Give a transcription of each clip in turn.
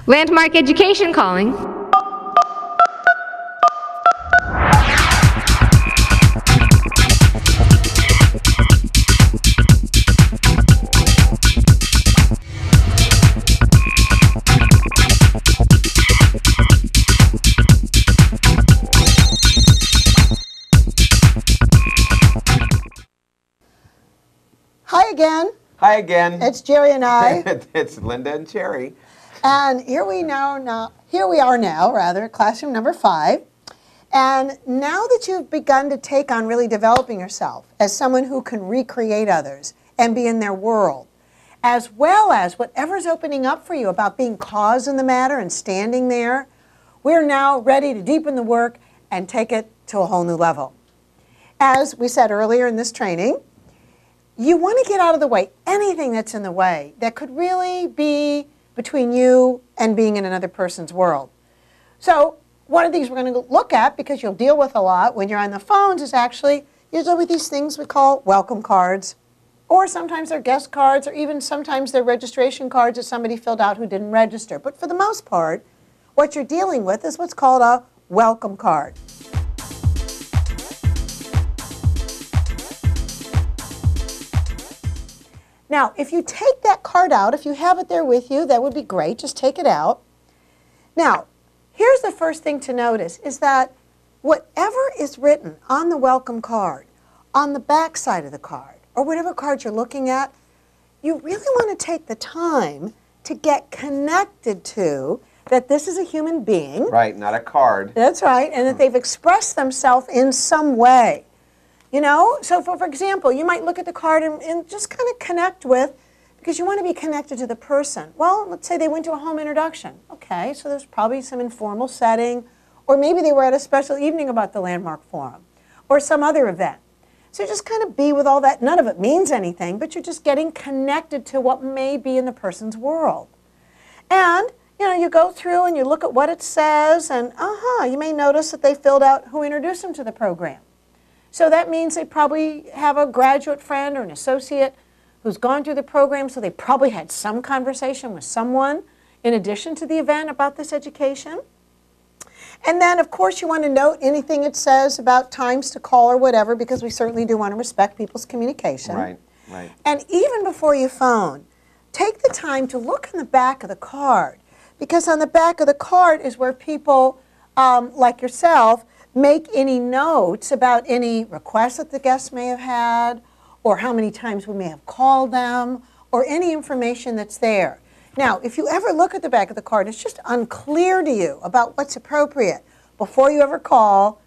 Landmark Education calling. Hi again. Hi again. It's Jerry and I. It's Linda and Cherry. And here we are now, classroom number 5. And now that you've begun to take on really developing yourself as someone who can recreate others and be in their world, as well as whatever's opening up for you about being cause in the matter and standing there, we're now ready to deepen the work and take it to a whole new level. As we said earlier in this training, you want to get out of the way anything that's in the way that could really be between you and being in another person's world. So one of the things we're going to look at, because you'll deal with a lot when you're on the phones, is actually you deal with these things we call welcome cards, or sometimes they're guest cards, or even sometimes they're registration cards that somebody filled out who didn't register. But for the most part, what you're dealing with is what's called a welcome card. Now, if you take that card out, if you have it there with you, that would be great. Just take it out. Now, here's the first thing to notice is that whatever is written on the welcome card, on the back side of the card, or whatever card you're looking at, you really want to take the time to get connected to that this is a human being. Right, not a card. That's right, and that they've expressed themselves in some way. You know, so for example, you might look at the card and just kind of connect with, because you want to be connected to the person. Well, let's say they went to a home introduction. Okay, so there's probably some informal setting, or maybe they were at a special evening about the Landmark Forum, or some other event. So just kind of be with all that. None of it means anything, but you're just getting connected to what may be in the person's world. And, you know, you go through and you look at what it says, and you may notice that they filled out who introduced them to the program. So that means they probably have a graduate friend or an associate who's gone through the program, so they probably had some conversation with someone in addition to the event about this education. And then, of course, you want to note anything it says about times to call or whatever, because we certainly do want to respect people's communication. Right, right. And even before you phone, take the time to look in the back of the card, because on the back of the card is where people like yourself make any notes about any requests that the guests may have had, or how many times we may have called them, or any information that's there. Now, if you ever look at the back of the card, it's just unclear to you about what's appropriate. Before you ever call,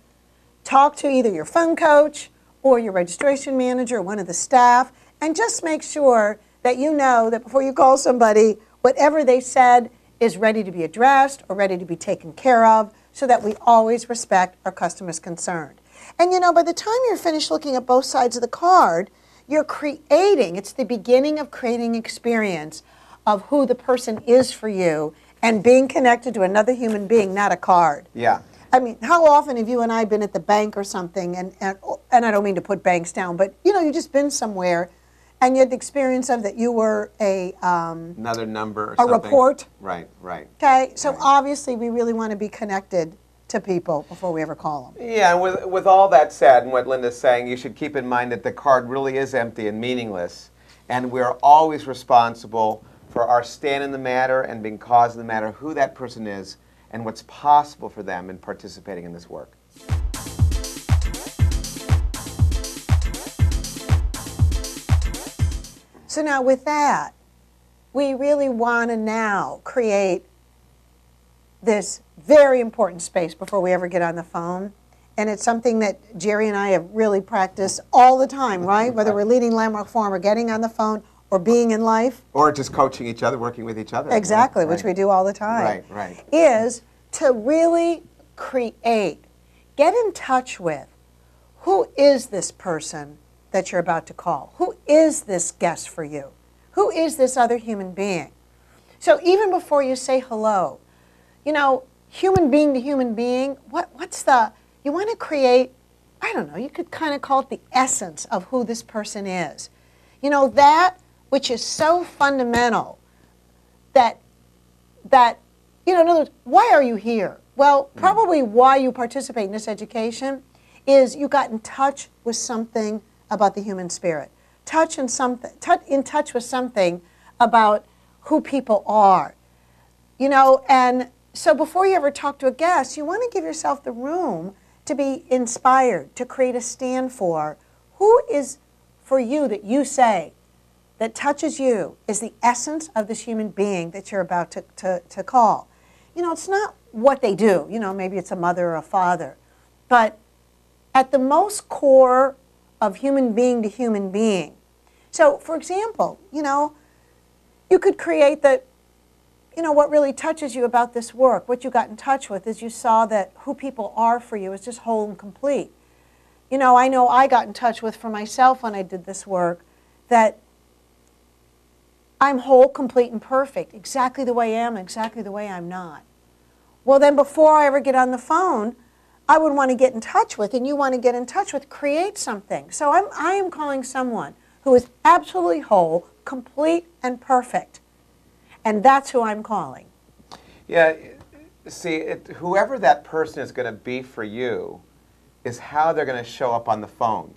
talk to either your phone coach or your registration manager or one of the staff, and just make sure that you know that before you call somebody, whatever they said is ready to be addressed or ready to be taken care of, so that we always respect our customers' concerned. And you know, by the time you're finished looking at both sides of the card, you're creating, it's the beginning of creating experience of who the person is for you and being connected to another human being, not a card. Yeah. I mean, how often have you and I been at the bank or something, and I don't mean to put banks down, but you know, you've just been somewhere and you had the experience of that you were another number or something. A report. Right, right. Okay, so right. Obviously we really want to be connected to people before we ever call them. Yeah, and with all that said, and what Linda's saying, you should keep in mind that the card really is empty and meaningless, and we're always responsible for our stand in the matter and being cause in the matter, who that person is, and what's possible for them in participating in this work. So now with that, we really want to now create this very important space before we ever get on the phone. And it's something that Jerry and I have really practiced all the time, right? Whether we're leading Landmark Forum or getting on the phone or being in life. Or just coaching each other, working with each other. Exactly, right. Which we do all the time. Right, right. Is to really create, get in touch with, who is this person that you're about to call? Who is this guest for you? Who is this other human being? So even before you say hello, you know, human being to human being, you want to create, I don't know, you could kind of call it the essence of who this person is. You know, that which is so fundamental that in other words, why are you here? Well, probably why you participate in this education is you got in touch with something about the human spirit. In touch with something about who people are. And so before you ever talk to a guest, you want to give yourself the room to be inspired, to create a stand for who is for you that you say that touches you is the essence of this human being that you're about to call. It's not what they do. Maybe it's a mother or a father. But at the most core of human being to human being. So, for example, you could create that, what really touches you about this work, what you got in touch with is you saw that who people are for you is just whole and complete. I know I got in touch with for myself when I did this work that I'm whole, complete, and perfect, exactly the way I am, exactly the way I'm not. Well, then before I ever get on the phone, I would want to get in touch with, and you want to get in touch with, create something. So I am calling someone who is absolutely whole, complete, and perfect. And that's who I'm calling. Yeah, see, whoever that person is going to be for you is how they're going to show up on the phone.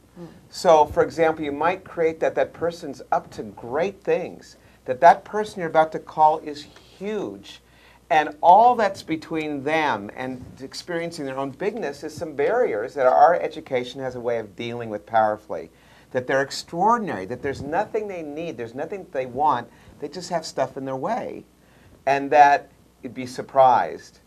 So, for example, you might create that person's up to great things, that person you're about to call is huge, and all that's between them and experiencing their own bigness is some barriers that our education has a way of dealing with powerfully. That they're extraordinary, that there's nothing they need, there's nothing they want, they just have stuff in their way. And that you'd be surprised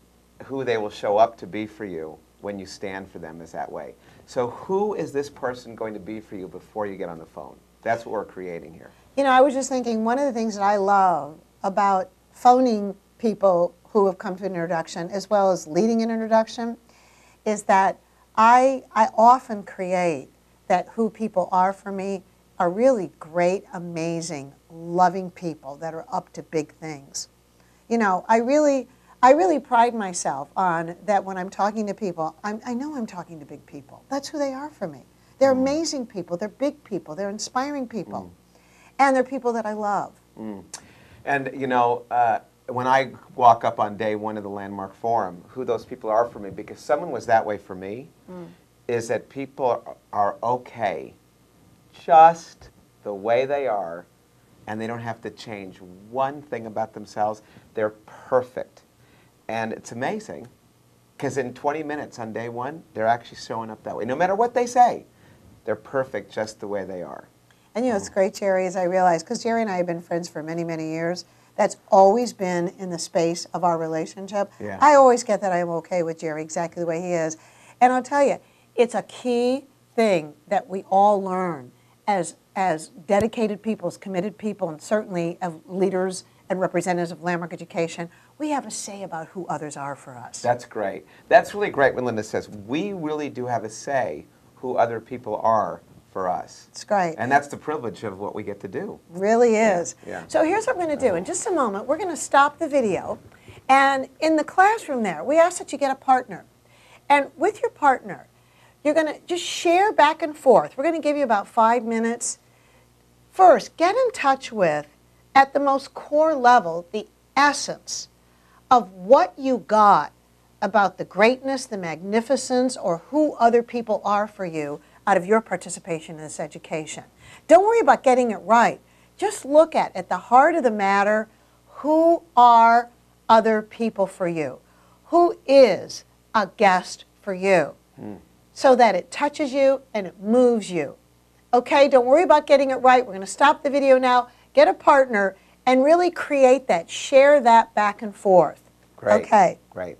who they will show up to be for you when you stand for them is that way. So who is this person going to be for you before you get on the phone? That's what we're creating here. I was just thinking, one of the things that I love about phoning people who have come to an introduction, as well as leading an introduction, is that I often create that who people are for me are really great, amazing, loving people that are up to big things. I really pride myself on that when I'm talking to people, I know I'm talking to big people. That's who they are for me. They're amazing people, they're big people, they're inspiring people, and they're people that I love. And when I walk up on day one of the Landmark Forum, who those people are for me, because someone was that way for me, is that people are okay just the way they are, and they don't have to change one thing about themselves. They're perfect. And it's amazing, because in 20 minutes on day one, they're actually showing up that way. No matter what they say, they're perfect just the way they are. And it's great, Jerry, as I realize, because Jerry and I have been friends for many, many years. That's always been in the space of our relationship. Yeah. I always get that I'm okay with Jerry exactly the way he is. And I'll tell you, it's a key thing that we all learn as dedicated people, as committed people, and certainly as leaders and representatives of Landmark Education. We have a say about who others are for us. That's great. That's really great when Linda says, we really do have a say who other people are for us. It's great. And that's the privilege of what we get to do. Really is. Yeah. So here's what we're going to do. In just a moment, we're going to stop the video. And in the classroom there, we ask that you get a partner. And with your partner, you're going to just share back and forth. We're going to give you about 5 minutes. First, get in touch with, at the most core level, the essence of what you got about the greatness, the magnificence, or who other people are for you out of your participation in this education. Don't worry about getting it right. Just look at the heart of the matter, who are other people for you? Who is a guest for you? So that it touches you and it moves you. Okay, don't worry about getting it right. We're going to stop the video now, get a partner, and really create that, share that back and forth. Great. Okay. Great.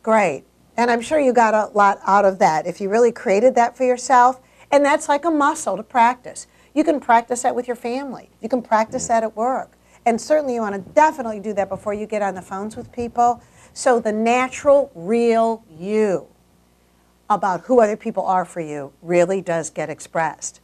Great. And I'm sure you got a lot out of that if you really created that for yourself. And that's like a muscle to practice. You can practice that with your family. You can practice that at work. And certainly you want to definitely do that before you get on the phones with people. So the natural, real you about who other people are for you really does get expressed.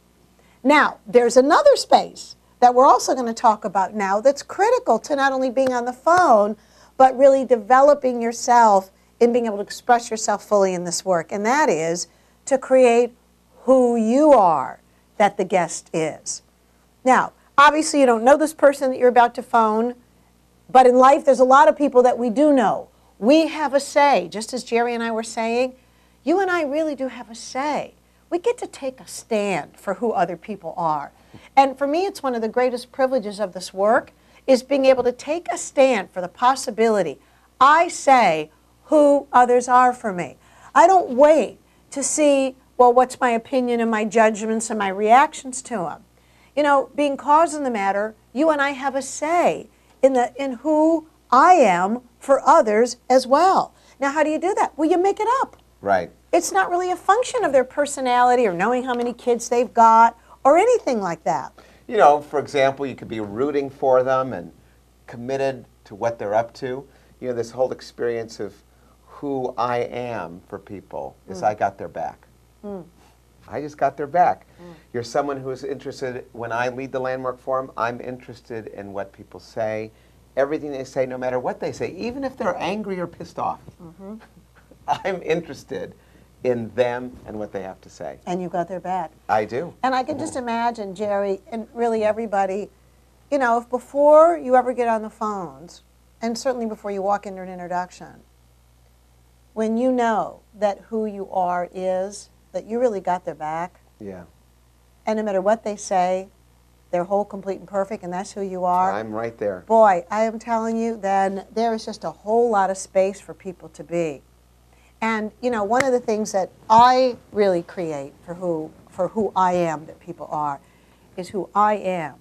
Now, there's another space that we're also going to talk about now that's critical to not only being on the phone, but really developing yourself in being able to express yourself fully in this work. And that is to create who you are that the guest is. Now, obviously you don't know this person that you're about to phone, but in life there's a lot of people that we do know. We have a say, just as Jerry and I were saying. You and I really do have a say. We get to take a stand for who other people are. And for me, it's one of the greatest privileges of this work is being able to take a stand for the possibility. I say who others are for me. I don't wait to see, well, what's my opinion and my judgments and my reactions to them. You know, being cause in the matter, you and I have a say in who I am for others as well. Now, how do you do that? Well, you make it up. Right. It's not really a function of their personality or knowing how many kids they've got or anything like that. You know, for example, you could be rooting for them and committed to what they're up to. You know, this whole experience of who I am for people is I got their back. I just got their back. You're someone who is interested, when I lead the Landmark Forum, I'm interested in what people say, everything they say, no matter what they say, even if they're angry or pissed off. I'm interested in them and what they have to say. And you got their back. I do. And I can just imagine, Jerry, and really everybody, you know, if before you ever get on the phones, and certainly before you walk into an introduction, when you know that who you are is, that you really got their back, Yeah. and no matter what they say, they're whole, complete, and perfect, and that's who you are. I'm right there. Boy, I am telling you, then there is just a whole lot of space for people to be. And, you know, one of the things that I really create for who I am that people are is who I am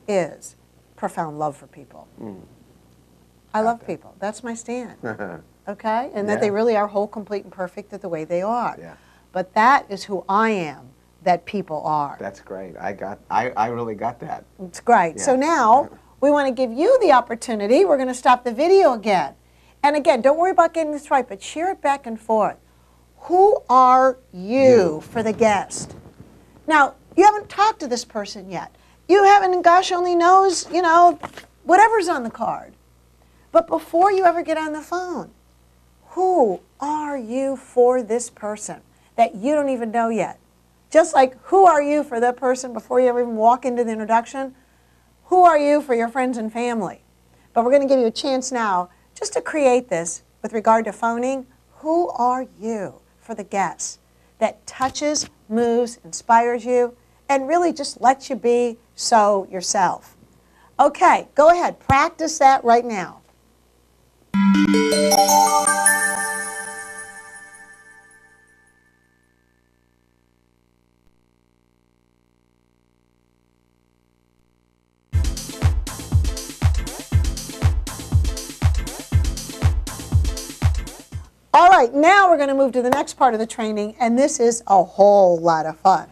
is profound love for people. I love people. That's my stand. Okay? And that they really are whole, complete, and perfect the way they are. Yeah. But that is who I am that people are. That's great. I really got that. It's great. Yeah. So now we want to give you the opportunity. We're going to stop the video again. And again, don't worry about getting this right, but share it back and forth. Who are you for the guest? Now, you haven't talked to this person yet. You haven't, and gosh only knows, you know, whatever's on the card. But before you ever get on the phone, who are you for this person that you don't even know yet? Just like who are you for that person before you ever even walk into the introduction, who are you for your friends and family? But we're going to give you a chance now just to create this with regard to phoning. Who are you for the guests that touches, moves, inspires you, and really just lets you be so yourself? Okay, go ahead. Practice that right now. All right, now we're going to move to the next part of the training, and this is a whole lot of fun.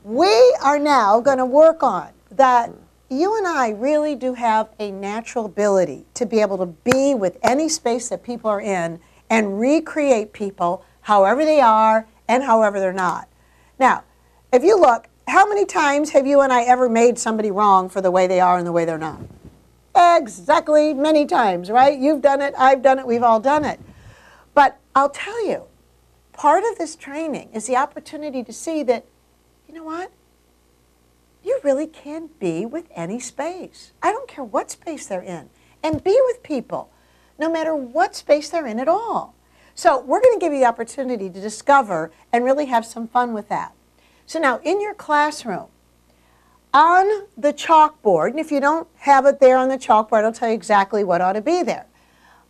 We are now going to work on that. You and I really do have a natural ability to be able to be with any space that people are in and recreate people however they are and however they're not. Now, if you look, how many times have you and I ever made somebody wrong for the way they are and the way they're not? Exactly, many times, right? You've done it, I've done it, we've all done it. But I'll tell you, part of this training is the opportunity to see that, you know what? You really can be with any space. I don't care what space they're in. And be with people, no matter what space they're in at all. So we're going to give you the opportunity to discover and really have some fun with that. So now, in your classroom, on the chalkboard, and if you don't have it there on the chalkboard, I'll tell you exactly what ought to be there.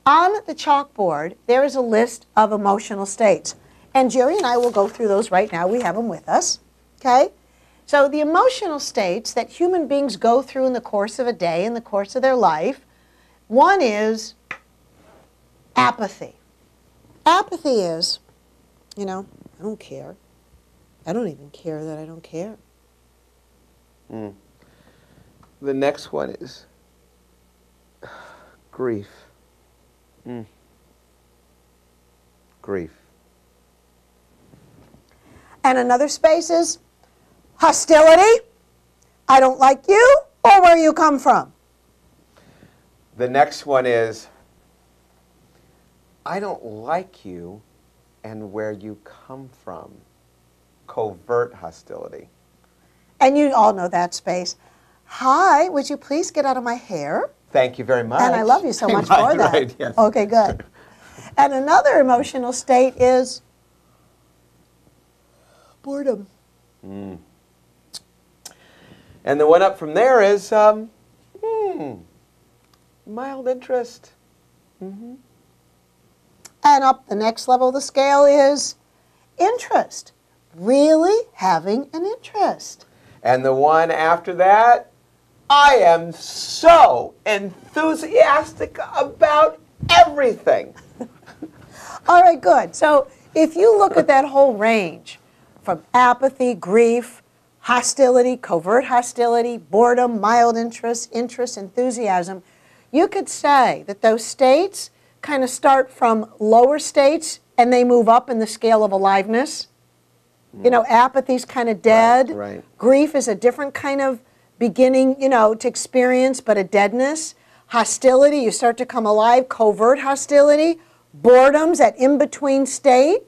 On the chalkboard, there is a list of emotional states. And Jerry and I will go through those right now. We have them with us. Okay? So the emotional states that human beings go through in the course of a day, in the course of their life, one is apathy. Apathy is, you know, I don't care. I don't even care that I don't care. The next one is grief. Grief. And another space is hostility. I don't like you or where you come from. The next one is, I don't like you and where you come from. Covert hostility. And you all know that space. Hi, would you please get out of my hair? Thank you very much. And I love you so much for that. Right, yes. Okay, good. And another emotional state is boredom. And the one up from there is mild interest. And up the next level of the scale is interest. Really having an interest. And the one after that, I am so enthusiastic about everything. All right, good. So if you look at that whole range from apathy, grief, hostility, covert hostility, boredom, mild interest, enthusiasm, you could say that those states kind of start from lower states and they move up in the scale of aliveness. You know, apathy's kind of dead. Right. Grief is a different kind of beginning, you know, to experience, but a deadness. Hostility, you start to come alive. Covert hostility. Boredom's that in-between state.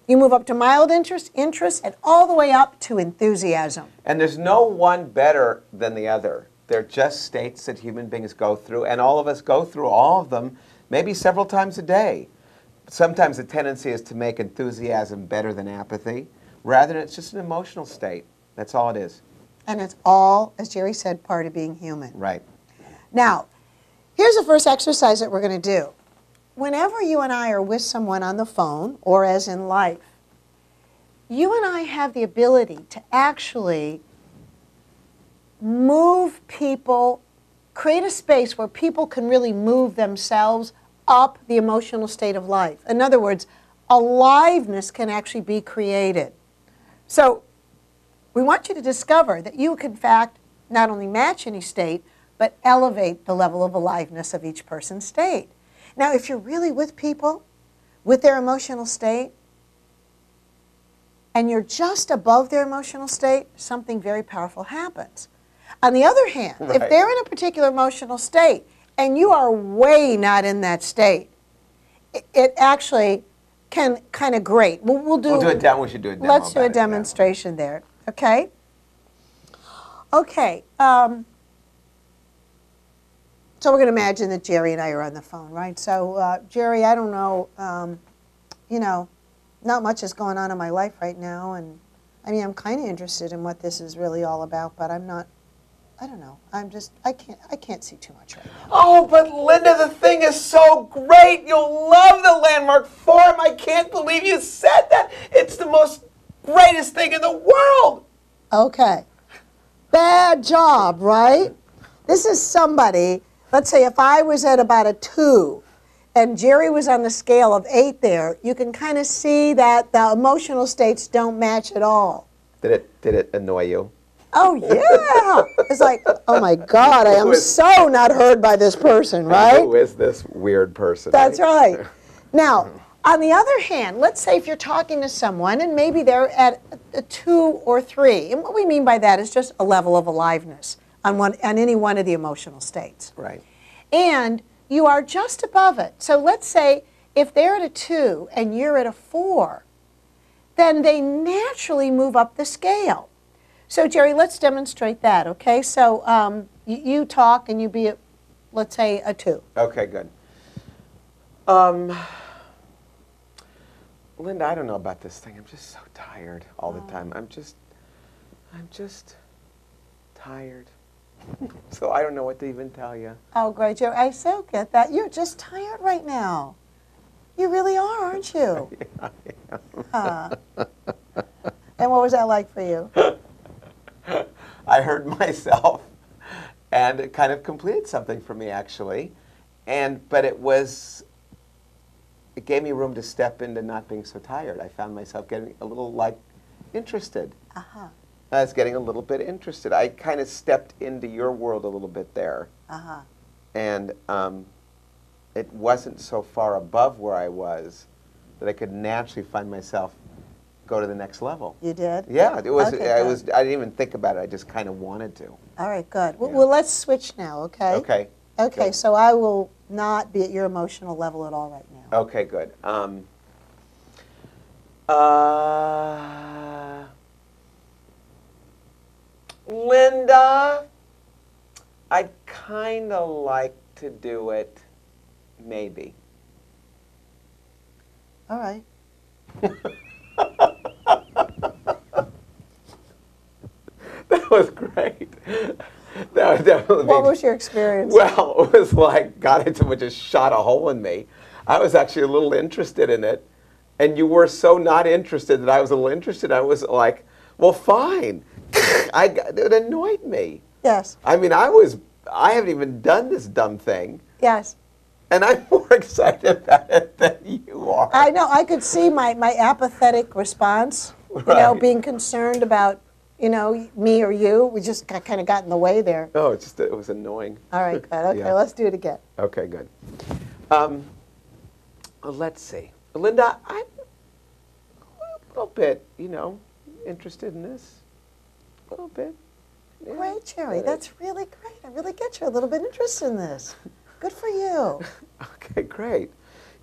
You move up to mild interest, and all the way up to enthusiasm. And there's no one better than the other. They're just states that human beings go through, and all of us go through all of them, maybe several times a day. Sometimes the tendency is to make enthusiasm better than apathy. Rather than it's just an emotional state. That's all it is. And it's all, as Jerry said, part of being human. Right. Now, here's the first exercise that we're going to do. Whenever you and I are with someone on the phone, or as in life, you and I have the ability to actually move people, create a space where people can really move themselves up the emotional state of life. In other words, aliveness can actually be created. So we want you to discover that you can, in fact, not only match any state, but elevate the level of aliveness of each person's state. Now, if you're really with people, with their emotional state, and you're just above their emotional state, something very powerful happens. On the other hand, if they're in a particular emotional state, and you are way not in that state, it actually can kind of grate. We'll do a demo. We should do a demo. Let's do a demonstration there. Okay. Okay. So we're going to imagine that Jerry and I are on the phone, right? So Jerry, I don't know. You know, not much is going on in my life right now, and I mean, I'm kind of interested in what this is really all about, but I'm not. I don't know. I can't see too much right now. Oh, but Linda, the thing is so great. You'll love the Landmark Forum. I can't believe you said that. It's the most greatest thing in the world. Okay. Bad job, right? This is somebody, let's say if I was at about a 2 and Jerry was on the scale of 8 there, you can kind of see that the emotional states don't match at all. Did it annoy you? Oh, yeah. It's like, oh, my God, I am so not heard by this person, right? Who is this weird person? That's right. Now, on the other hand, let's say if you're talking to someone and maybe they're at a 2 or 3. And what we mean by that is just a level of aliveness on any one of the emotional states. Right. And you are just above it. So let's say if they're at a 2 and you're at a 4, then they naturally move up the scale. So, Jerry, let's demonstrate that, okay? So you talk and you be at, let's say, a 2. Okay, good. Linda, I don't know about this thing. I'm just so tired all the time. I'm just tired. So I don't know what to even tell you. Oh, great, Jerry. I so get that. You're just tired right now. You really are, aren't you? Yeah, I am. And what was that like for you? I heard myself, and it kind of completed something for me, actually. But it gave me room to step into not being so tired. I found myself getting a little, interested. Uh-huh. I was getting a little bit interested. I kind of stepped into your world a little bit there. Uh-huh. And it wasn't so far above where I was that I could naturally find myself go to the next level. You did? Yeah, it was. Okay, I didn't even think about it. I just kind of wanted to. All right, good. Yeah. Well, let's switch now, okay? Okay. Okay, Good. so I will not be at your emotional level at all right now. Okay, good. Linda, I'd kind of like to do it, maybe. All right. That was great. That was definitely. What was your experience? Well, it was like, God, it just shot a hole in me. I was actually a little interested in it, and you were so not interested that I was a little interested. I was like, well, fine. It annoyed me. Yes. I mean, I haven't even done this dumb thing, Yes. and I'm more excited about it than you are. I know. I could see my apathetic response, you know, Right. being concerned about, you know, me or you. We just kind of got in the way there. Oh, it was annoying. All right, good. Okay, Yeah. let's do it again. Okay, good. Let's see. Linda, I'm a little bit, you know, interested in this. A little bit. Yeah. Great, Jerry. That's really great. I really get you a little bit interested in this. Good for you. Okay, great.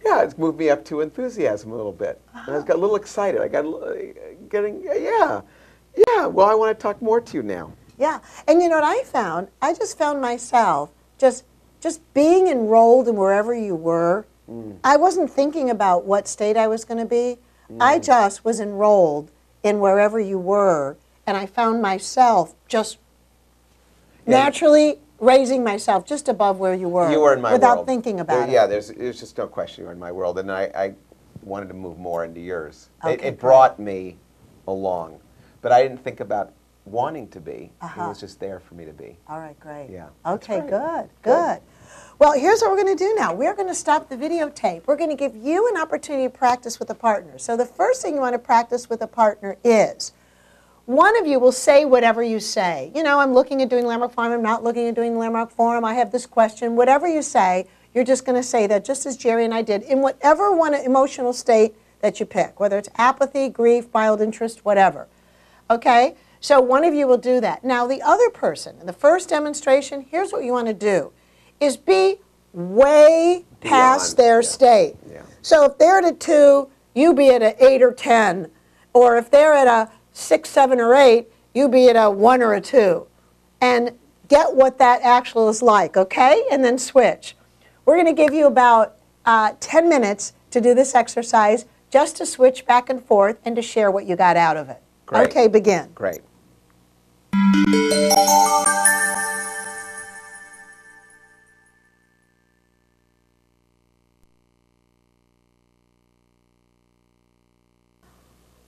Yeah, it's moved me up to enthusiasm a little bit. And I got a little excited. I got yeah. Well, I want to talk more to you now. Yeah. And you know what I found? I just found myself just being enrolled in wherever you were. I wasn't thinking about what state I was going to be. I just was enrolled in wherever you were, and I found myself just naturally raising myself just above where you were. You were in my without world. thinking about it. Yeah, there's just no question you were in my world, and I wanted to move more into yours. Okay, It brought me along, but I didn't think about wanting to be. It was just there for me to be. All right, great. Yeah. Okay, That's good, great. good. Well, here's what we're going to do now. We're going to stop the videotape. We're going to give you an opportunity to practice with a partner. So the first thing you want to practice with a partner is one of you will say whatever you say. You know, I'm looking at doing Landmark Forum. I'm not looking at doing Landmark Forum. I have this question. Whatever you say, you're just going to say that just as Jerry and I did in whatever one emotional state that you pick, whether it's apathy, grief, mild interest, whatever. Okay? So one of you will do that. Now, the other person, in the first demonstration, here's what you want to do, is be way past their state. Yeah. So if they're at a 2, you be at an 8 or 10. Or if they're at a 6, 7, or 8, you be at a 1 or a 2. And get what that actual is like, okay? And then switch. We're going to give you about 10 minutes to do this exercise, just to switch back and forth and to share what you got out of it. Great. Okay, begin. Great.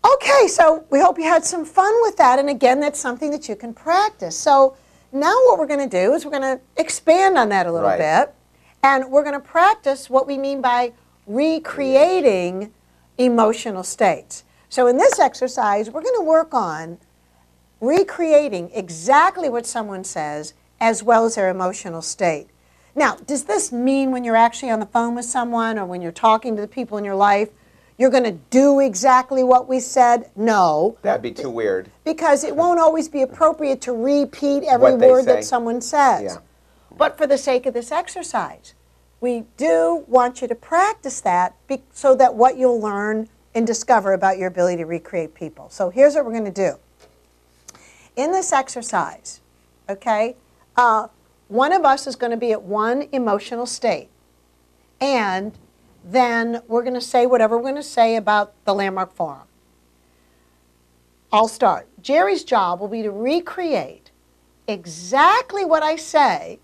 Okay, so we hope you had some fun with that, and again, that's something that you can practice. So now what we're going to do is we're going to expand on that a little bit, and we're going to practice what we mean by recreating emotional states. So in this exercise, we're going to work on recreating exactly what someone says as well as their emotional state. Now, does this mean when you're actually on the phone with someone or when you're talking to the people in your life, you're going to do exactly what we said? No. That'd be too weird. Because it won't always be appropriate to repeat every word that someone says. Yeah. But for the sake of this exercise, we do want you to practice that so that what you'll learn and discover about your ability to recreate people. So here's what we're going to do. In this exercise, okay, one of us is going to be at one emotional state. And then we're going to say whatever we're going to say about the Landmark Forum. I'll start. Jerry's job will be to recreate exactly what I say.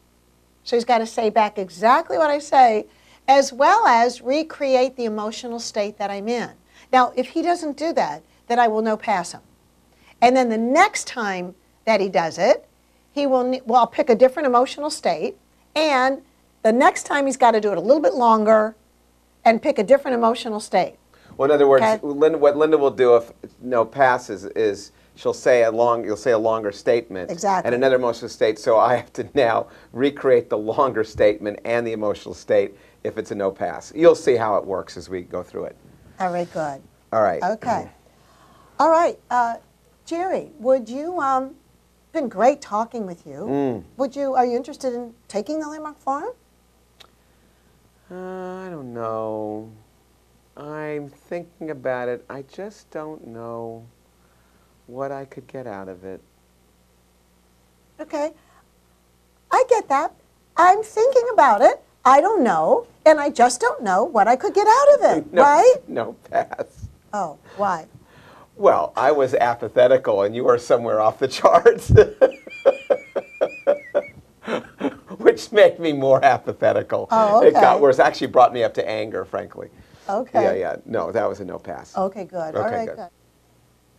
So he's got to say back exactly what I say, as well as recreate the emotional state that I'm in. Now, if he doesn't do that, then I will no pass him. And then the next time that he does it, he will, well, I'll pick a different emotional state, and the next time he's got to do it a little bit longer and pick a different emotional state. Well, in other words, Okay. what Linda will do if no passes is you'll say a longer statement. Exactly. And another emotional state, so I have to now recreate the longer statement and the emotional state if it's a no pass. You'll see how it works as we go through it. All right, good. All right. Okay. All right. Jerry, would you, been great talking with you. Are you interested in taking the landmark forum? I don't know. I'm thinking about it. I just don't know what I could get out of it. Okay. I get that. I'm thinking about it. I don't know, and I just don't know what I could get out of it, right? No, pass. Oh, why? Well, I was apathetical, and you were somewhere off the charts. Which made me more apathetical. Oh, okay. It got worse. Actually brought me up to anger, frankly. Okay. Yeah, yeah. No, that was a no pass. Okay, good. Okay, All right, good.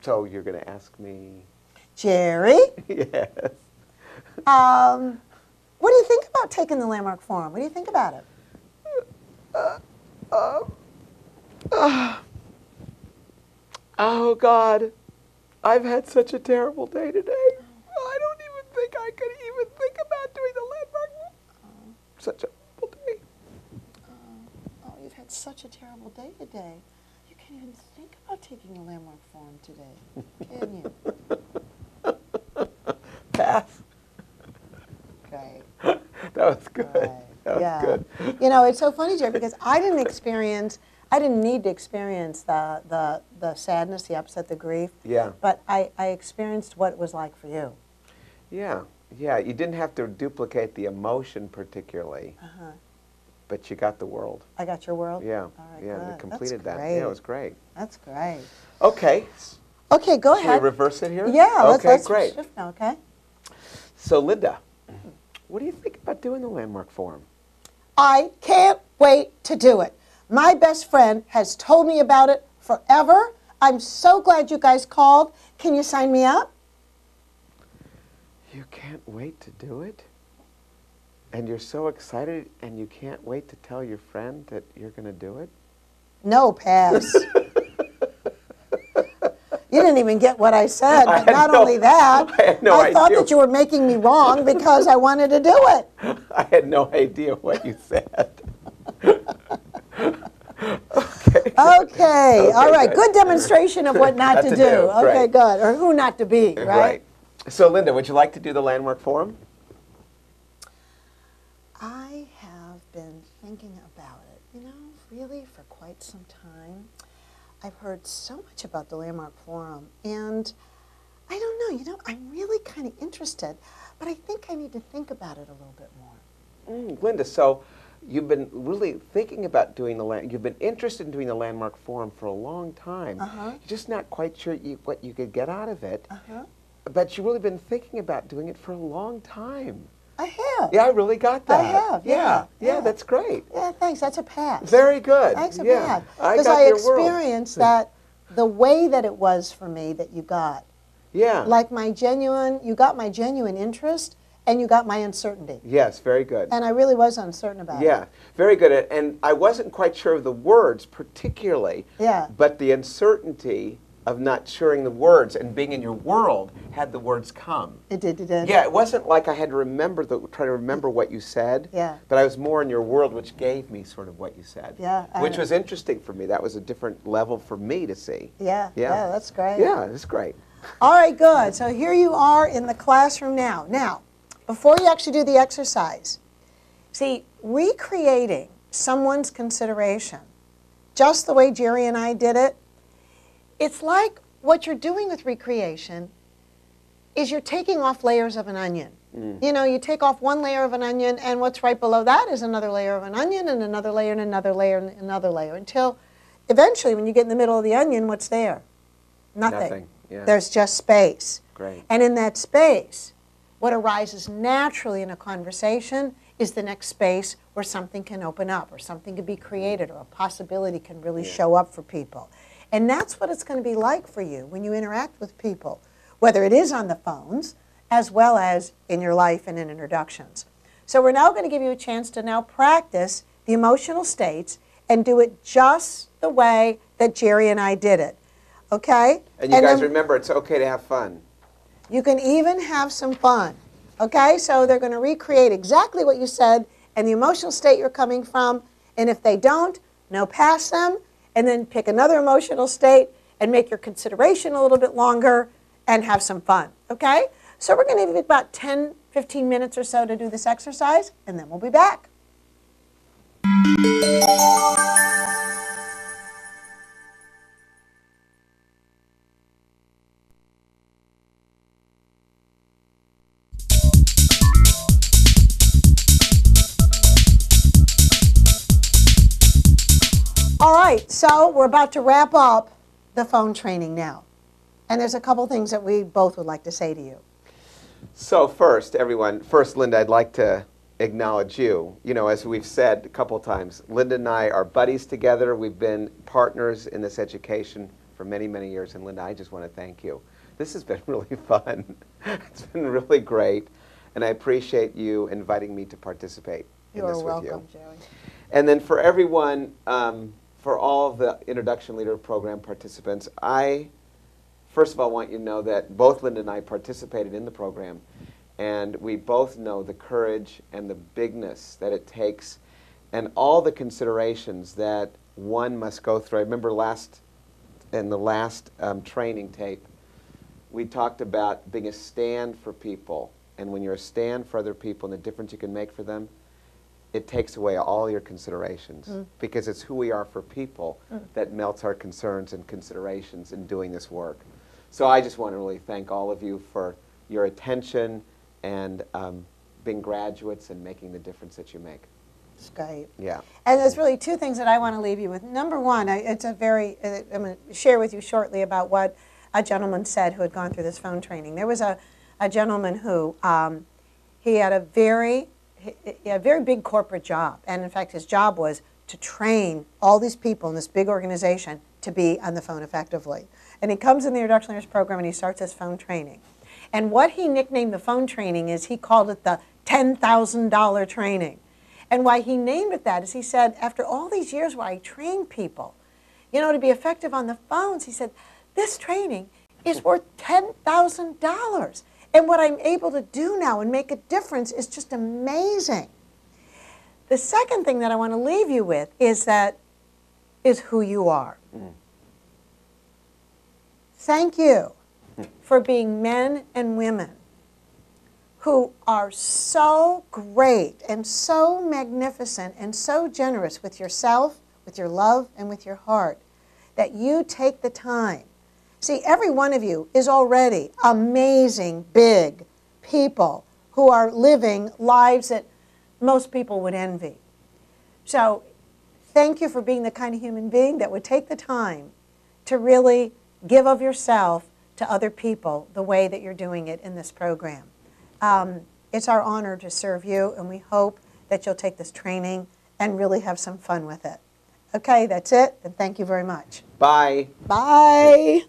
So you're going to ask me? Jerry? Yes. What do you think about taking the landmark forum? What do you think about it? Oh, God. I've had such a terrible day today. I don't even think I could even think about doing the landmark. Such a terrible day. Oh, you've had such a terrible day today. You can't even think about taking a landmark forum today, can you? Pass. Great. That was good. Right. That was good. You know, it's so funny, Jerry, because I didn't need to experience the sadness, the upset, the grief. Yeah. But I experienced what it was like for you. Yeah. Yeah. You didn't have to duplicate the emotion particularly, but you got the world. I got your world? Yeah. All right, yeah. good. You completed That's that. great. Yeah, it was great. That's great. Okay. Okay, go Should ahead. we reverse it here? Yeah, let's great. shift now, okay? So, Linda, what do you think about doing the landmark forum? I can't wait to do it. My best friend has told me about it forever. I'm so glad you guys called. Can you sign me up? You can't wait to do it? And you're so excited and you can't wait to tell your friend that you're going to do it? No, pass. You didn't even get what I said, but not only that, I thought that you were making me wrong because I wanted to do it. I had no idea what you said. Okay, all right. good. Good demonstration of what not to do. Okay, Great. good. Or who not to be, right? Right. So, Linda, would you like to do the landmark forum? I have been thinking about it, really for quite some time. I've heard so much about the landmark forum, and I don't know, I'm really kind of interested, but I think I need to think about it a little bit more. Linda, so you've been really thinking about doing you've been interested in doing the landmark forum for a long time. You're just not quite sure what you could get out of it, but you've really been thinking about doing it for a long time. I have. Yeah, I really got that. I have, yeah. That's great. Yeah, thanks. That's a pass. Very good. Thanks a yeah. pass. Because I experienced that the way that it was for me that you got. Yeah. Like you got my genuine interest, and you got my uncertainty. Yes, very good. And I really was uncertain about it. Yeah, very good. And I wasn't quite sure of the words particularly. Yeah. But the uncertainty of not sharing the words and being in your world had the words come. It did. Yeah, it wasn't like I had to try to remember what you said. Yeah. But I was more in your world, which gave me sort of what you said. Yeah. Which was interesting for me. That was a different level for me to see. Yeah. That's great. Yeah, it's great. All right, good. So here you are in the classroom now. Now, before you actually do the exercise, see, recreating someone's consideration, just the way Jerry and I did it, it's like what you're doing with recreation is you're taking off layers of an onion. You take off one layer of an onion, and what's right below that is another layer of an onion, and another layer, and another layer, and another layer, until eventually, when you get in the middle of the onion, what's there? Nothing. Yeah. There's just space. Great. And in that space, what arises naturally in a conversation is the next space where something can open up, or something can be created, or a possibility can really show up for people. And that's what it's going to be like for you when you interact with people, whether it is on the phones as well as in your life and in introductions. So we're now going to give you a chance to now practice the emotional states and do it just the way that Jerry and I did it. Okay? And you guys remember, it's okay to have fun. You can even have some fun. Okay? So they're going to recreate exactly what you said and the emotional state you're coming from. And if they don't, no, pass them. And then pick another emotional state and make your consideration a little bit longer and have some fun, okay? So we're going to give you about 10, 15 minutes or so to do this exercise, and then we'll be back. All right, so we're about to wrap up the phone training now. And there's a couple things that we both would like to say to you. So first, Linda, I'd like to acknowledge you. You know, as we've said a couple times, Linda and I are buddies together. We've been partners in this education for many, many years. And Linda, I just want to thank you. This has been really fun. It's been really great. And I appreciate you inviting me to participate in this with you. You're welcome, Jerry. And then for everyone, for all of the Introduction Leader Program participants, I first of all want you to know that both Linda and I participated in the program, and we both know the courage and the bigness that it takes and all the considerations that one must go through. I remember in the last training tape, we talked about being a stand for people, and when you're a stand for other people and the difference you can make for them, it takes away all your considerations because it's who we are for people that melts our concerns and considerations in doing this work. So I just want to really thank all of you for your attention and being graduates and making the difference that you make. It's great. Yeah. And there's really two things that I want to leave you with. Number one, I'm going to share with you shortly about what a gentleman said who had gone through this phone training. There was a gentleman who, he had a very big corporate job. And in fact, his job was to train all these people in this big organization to be on the phone effectively. And he comes in the Introduction Leaders Program and he starts his phone training. And what he nicknamed the phone training is he called it the $10,000 training. And why he named it that is he said, after all these years where I trained people, you know, to be effective on the phones, he said, this training is worth $10,000. And what I'm able to do now and make a difference is just amazing. The second thing that I want to leave you with is who you are. Thank you for being men and women who are so great and so magnificent and so generous with yourself, with your love, and with your heart, that you take the time. See, every one of you is already amazing, big people who are living lives that most people would envy. So thank you for being the kind of human being that would take the time to really give of yourself to other people the way that you're doing it in this program. It's our honor to serve you, and we hope that you'll take this training and really have some fun with it. Okay, that's it, and thank you very much. Bye. Bye.